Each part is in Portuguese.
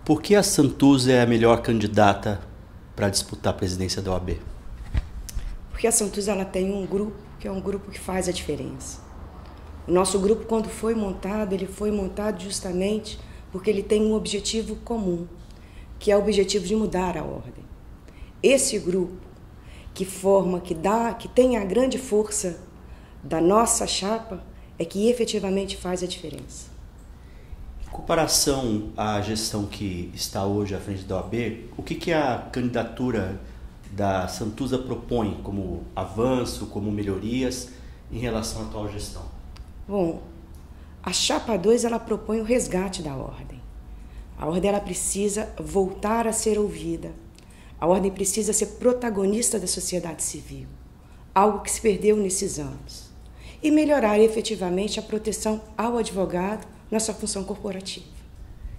Por que a Santuza é a melhor candidata para disputar a presidência da OAB? Porque a Santuza ela tem um grupo que é um grupo que faz a diferença. O nosso grupo, quando foi montado, ele foi montado justamente porque ele tem um objetivo comum, que é o objetivo de mudar a ordem. Esse grupo que forma, que tem a grande força da nossa chapa, é que efetivamente faz a diferença. Em comparação à gestão que está hoje à frente da OAB, o que a candidatura da Santuza propõe como avanço, como melhorias em relação à atual gestão? Bom, a chapa 2 ela propõe o resgate da ordem. A ordem ela precisa voltar a ser ouvida. A ordem precisa ser protagonista da sociedade civil, algo que se perdeu nesses anos. E melhorar efetivamente a proteção ao advogado na sua função corporativa.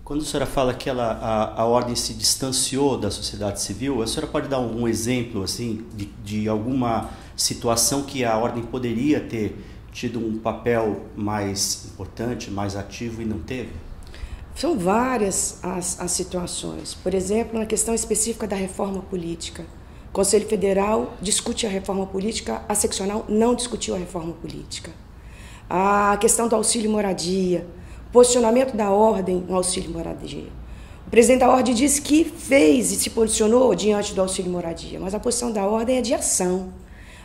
Quando a senhora fala que a ordem se distanciou da sociedade civil, a senhora pode dar um exemplo assim, de alguma situação que a ordem poderia ter tido um papel mais importante, mais ativo e não teve? São várias as situações. Por exemplo, na questão específica da reforma política. O Conselho Federal discute a reforma política, a seccional não discutiu a reforma política. A questão do auxílio-moradia, posicionamento da ordem no auxílio-moradia. O presidente da ordem disse que fez e se posicionou diante do auxílio-moradia, mas a posição da ordem é de ação.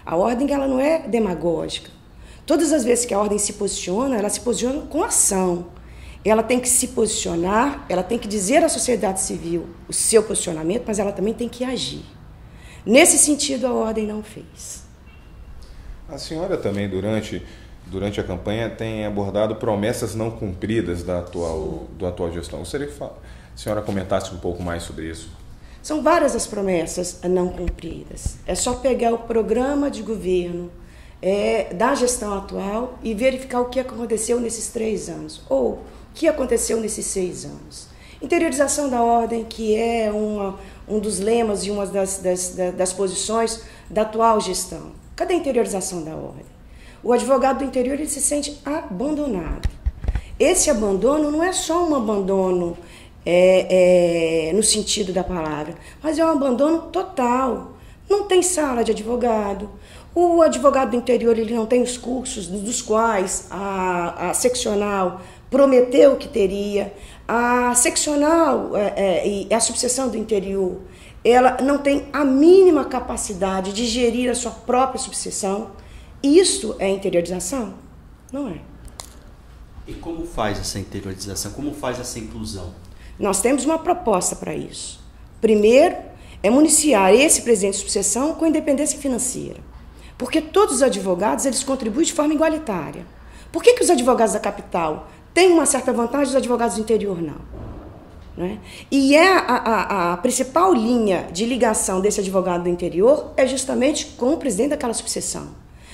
A ordem ela não é demagógica. Todas as vezes que a ordem se posiciona, ela se posiciona com ação. Ela tem que se posicionar, ela tem que dizer à sociedade civil o seu posicionamento, mas ela também tem que agir. Nesse sentido, a ordem não fez. A senhora também, durante a campanha, tem abordado promessas não cumpridas da atual gestão. Gostaria que a senhora comentasse um pouco mais sobre isso. São várias as promessas não cumpridas. É só pegar o programa de governo da gestão atual e verificar o que aconteceu nesses 3 anos, ou o que aconteceu nesses 6 anos. Interiorização da ordem, que é um dos lemas e uma das posições da atual gestão. Cadê a interiorização da ordem? O advogado do interior ele se sente abandonado. Esse abandono não é só um abandono no sentido da palavra, mas é um abandono total. Não tem sala de advogado. O advogado do interior ele não tem os cursos dos quais a seccional prometeu que teria. A seccional e a subseção do interior, ela não tem a mínima capacidade de gerir a sua própria subseção. Isso é interiorização? Não é. E como faz essa interiorização? Como faz essa inclusão? Nós temos uma proposta para isso. Primeiro, é municiar esse presidente de subseção com independência financeira. Porque todos os advogados eles contribuem de forma igualitária. Por que os advogados da capital têm uma certa vantagem e os advogados do interior não? Né? E a principal linha de ligação desse advogado do interior é justamente com o presidente daquela subseção.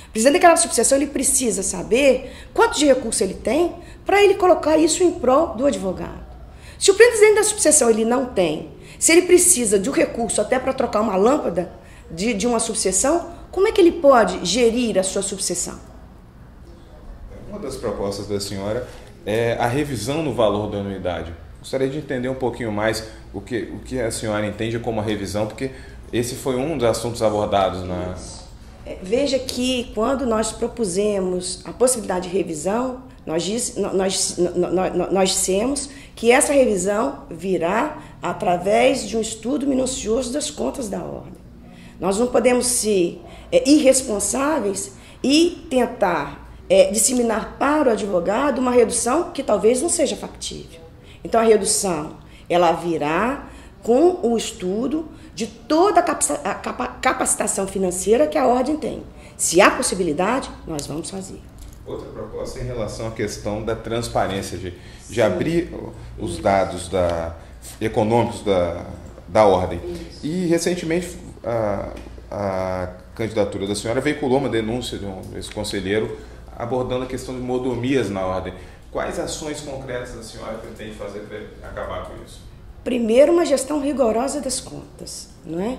O presidente daquela subseção ele precisa saber quanto de recurso ele tem para ele colocar isso em prol do advogado. Se o presidente da subseção ele não tem, se ele precisa de um recurso até para trocar uma lâmpada de uma subseção, como é que ele pode gerir a sua subseção? Uma das propostas da senhora é a revisão no valor da anuidade. Gostaria de entender um pouquinho mais o que a senhora entende como a revisão, porque esse foi um dos assuntos abordados na... Veja que quando nós propusemos a possibilidade de revisão, nós dissemos que essa revisão virá através de um estudo minucioso das contas da ordem. Nós não podemos ser irresponsáveis e tentar disseminar para o advogado uma redução que talvez não seja factível. Então a redução ela virá com o estudo de toda a capacitação financeira que a ordem tem. Se há possibilidade, nós vamos fazer. Outra proposta em relação à questão da transparência, de abrir os dados econômicos da ordem. Isso. E recentemente a candidatura da senhora veiculou uma denúncia desse conselheiro abordando a questão de mordomias na ordem. Quais ações concretas a senhora pretende fazer para acabar com isso? Primeiro, uma gestão rigorosa das contas, não é?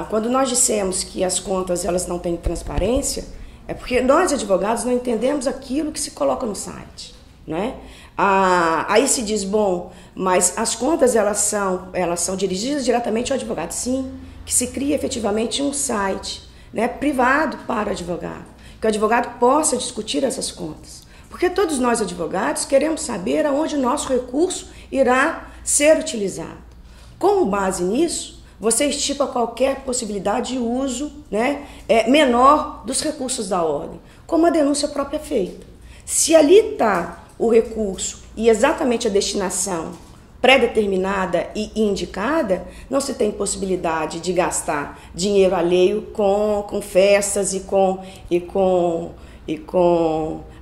Quando nós dissemos que as contas elas não têm transparência, é porque nós, advogados, não entendemos aquilo que se coloca no site, não é? Aí se diz, bom, mas as contas elas são dirigidas diretamente ao advogado. Sim, que se cria efetivamente um site, né, privado para o advogado, que o advogado possa discutir essas contas. Porque todos nós advogados queremos saber aonde o nosso recurso irá ser utilizado. Com base nisso, você estipa qualquer possibilidade de uso, né, menor dos recursos da ordem, como a denúncia própria é feita. Se ali está o recurso e exatamente a destinação pré-determinada e indicada, não se tem possibilidade de gastar dinheiro alheio com festas e com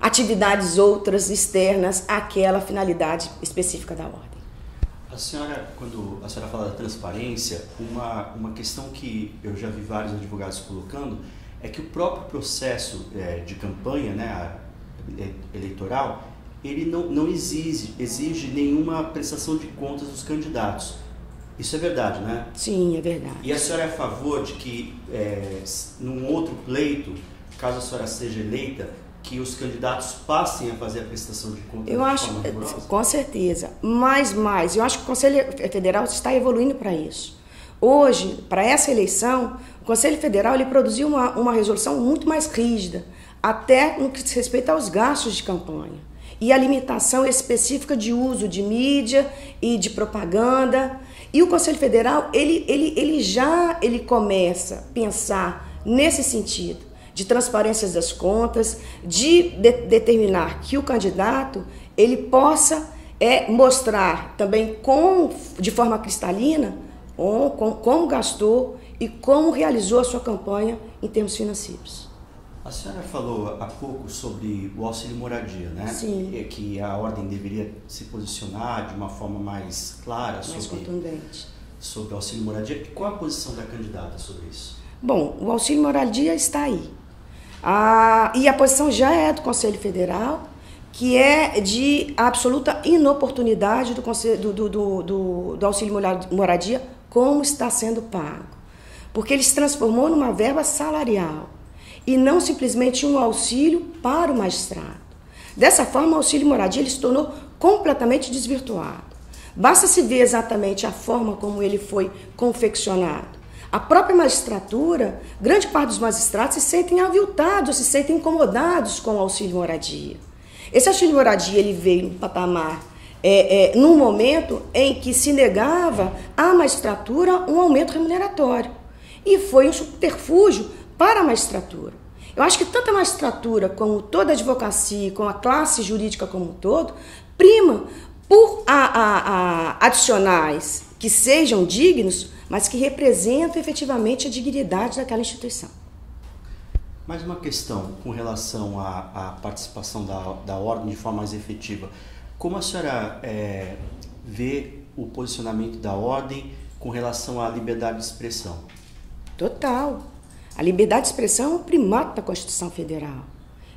atividades outras externas àquela finalidade específica da ordem. A senhora, quando a senhora fala da transparência, uma questão que eu já vi vários advogados colocando é que o próprio processo de campanha, né, eleitoral, ele não exige nenhuma prestação de contas dos candidatos. Isso é verdade, né? Sim, é verdade. E a senhora é a favor de que, num outro pleito, caso a senhora seja eleita, que os candidatos passem a fazer a prestação de contas? Eu acho, com certeza. Eu acho que o Conselho Federal está evoluindo para isso. Hoje, para essa eleição, o Conselho Federal ele produziu uma resolução muito mais rígida, até no que diz respeito aos gastos de campanha e a limitação específica de uso de mídia e de propaganda. E o Conselho Federal ele começa a pensar nesse sentido de transparência das contas, de determinar que o candidato ele possa mostrar também de forma cristalina como gastou e como realizou a sua campanha em termos financeiros. A senhora falou há pouco sobre o auxílio moradia, né? Sim. Que a ordem deveria se posicionar de uma forma mais clara sobre o auxílio moradia. Qual a posição da candidata sobre isso? Bom, o auxílio moradia está aí. E a posição já é do Conselho Federal, que é de absoluta inoportunidade do auxílio moradia como está sendo pago. Porque ele se transformou numa verba salarial e não simplesmente um auxílio para o magistrado. Dessa forma, o auxílio moradia ele se tornou completamente desvirtuado. Basta se ver exatamente a forma como ele foi confeccionado. A própria magistratura, grande parte dos magistrados se sentem aviltados, se sentem incomodados com o auxílio moradia. Esse auxílio moradia ele veio no patamar, num momento em que se negava à magistratura um aumento remuneratório. E foi um subterfúgio para a magistratura. Eu acho que tanto a magistratura como toda a advocacia, como a classe jurídica como um todo, prima por adicionais que sejam dignos, mas que representam efetivamente a dignidade daquela instituição. Mais uma questão com relação à participação da ordem de forma mais efetiva. Como a senhora vê o posicionamento da ordem com relação à liberdade de expressão? Total. A liberdade de expressão é um primato da Constituição Federal.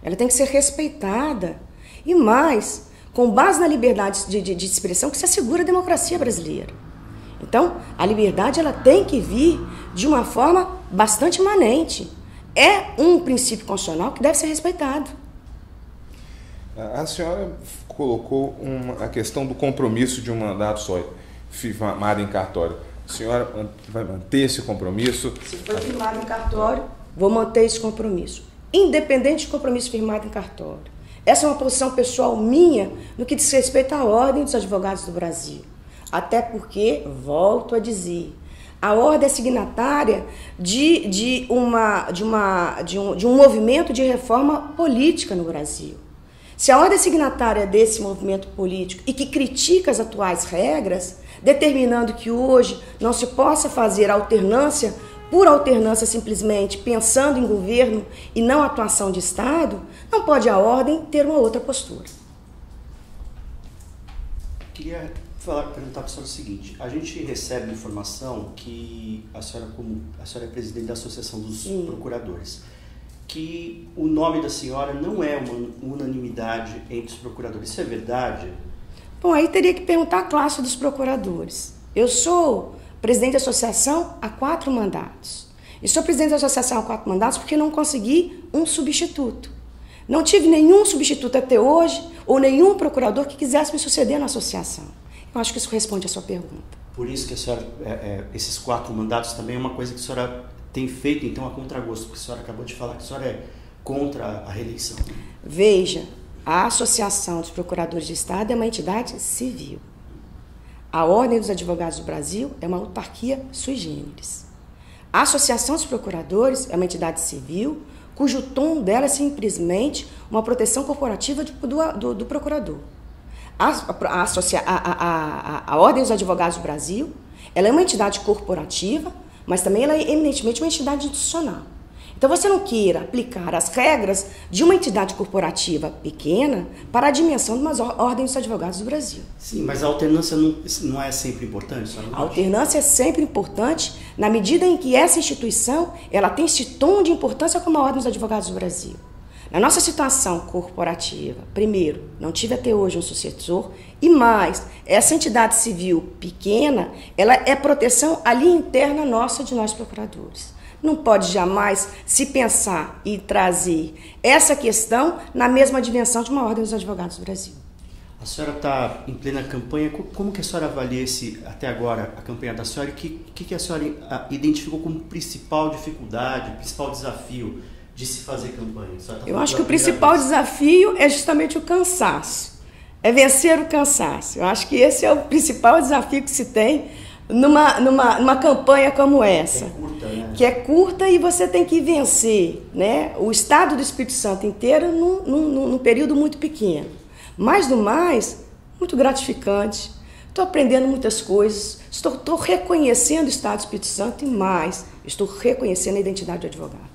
Ela tem que ser respeitada. E mais, com base na liberdade de expressão que se assegura a democracia brasileira. Então, a liberdade ela tem que vir de uma forma bastante imanente. É um princípio constitucional que deve ser respeitado. A senhora colocou a questão do compromisso de um mandato só, firmado em cartório. A senhora vai manter esse compromisso? Se for firmado em cartório, vou manter esse compromisso. Independente de compromisso firmado em cartório. Essa é uma posição pessoal minha no que diz respeito à ordem dos advogados do Brasil. Até porque, volto a dizer, a ordem é signatária de um movimento de reforma política no Brasil. Se a ordem é signatária desse movimento político e que critica as atuais regras, determinando que hoje não se possa fazer alternância por alternância simplesmente pensando em governo e não atuação de Estado, não pode a ordem ter uma outra postura. Queria perguntar para a senhora o seguinte: a gente recebe informação que a senhora é presidente da Associação dos Procuradores, que o nome da senhora não é uma unanimidade entre os procuradores. Isso é verdade? Bom, aí teria que perguntar a classe dos procuradores. Eu sou presidente da associação há 4 mandatos. E sou presidente da associação há 4 mandatos porque não consegui um substituto. Não tive nenhum substituto até hoje, ou nenhum procurador que quisesse me suceder na associação. Eu acho que isso responde à sua pergunta. Por isso que a senhora, esses 4 mandatos também é uma coisa que a senhora tem feito, então, a contragosto, porque a senhora acabou de falar que a senhora é contra a reeleição. Veja, a Associação dos Procuradores de Estado é uma entidade civil. A Ordem dos Advogados do Brasil é uma autarquia sui generis. A Associação dos Procuradores é uma entidade civil, cujo tom dela é simplesmente uma proteção corporativa do procurador. A Ordem dos Advogados do Brasil, ela é uma entidade corporativa, mas também ela é eminentemente uma entidade institucional. Então você não queira aplicar as regras de uma entidade corporativa pequena para a dimensão de uma Ordem dos Advogados do Brasil. Sim, mas a alternância não é sempre importante? A alternância é sempre importante na medida em que essa instituição ela tem esse tom de importância como a Ordem dos Advogados do Brasil. Na nossa situação corporativa, primeiro, não tive até hoje um sucessor, e mais, essa entidade civil pequena, ela é proteção ali interna nossa de nós procuradores. Não pode jamais se pensar e trazer essa questão na mesma dimensão de uma Ordem dos Advogados do Brasil. A senhora está em plena campanha. Como que a senhora avalia até agora a campanha da senhora e o que a senhora identificou como principal dificuldade, principal desafio de se fazer campanha? Eu acho que o principal desafio é justamente o cansaço. É vencer o cansaço. Eu acho que esse é o principal desafio que se tem numa campanha como essa. É curta, né? Que é curta e você tem que vencer, né, o estado do Espírito Santo inteiro num período muito pequeno. Mais do mais, muito gratificante. Estou aprendendo muitas coisas. Estou reconhecendo o estado do Espírito Santo e mais, estou reconhecendo a identidade do advogado.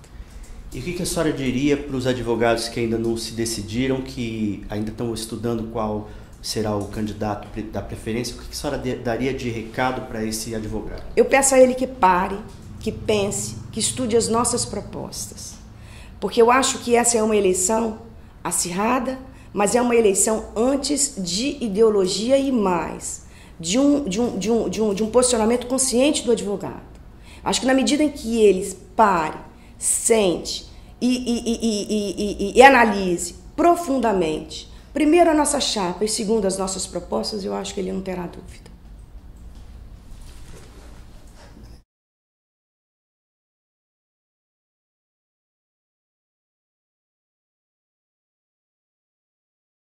E o que a senhora diria para os advogados que ainda não se decidiram, que ainda estão estudando qual será o candidato da preferência? O que a senhora daria de recado para esse advogado? Eu peço a ele que pare, que pense, que estude as nossas propostas. Porque eu acho que essa é uma eleição acirrada, mas é uma eleição antes de ideologia e mais, de um posicionamento consciente do advogado. Acho que na medida em que ele pare, sente e analise profundamente, primeiro a nossa chapa e segundo as nossas propostas, eu acho que ele não terá dúvida.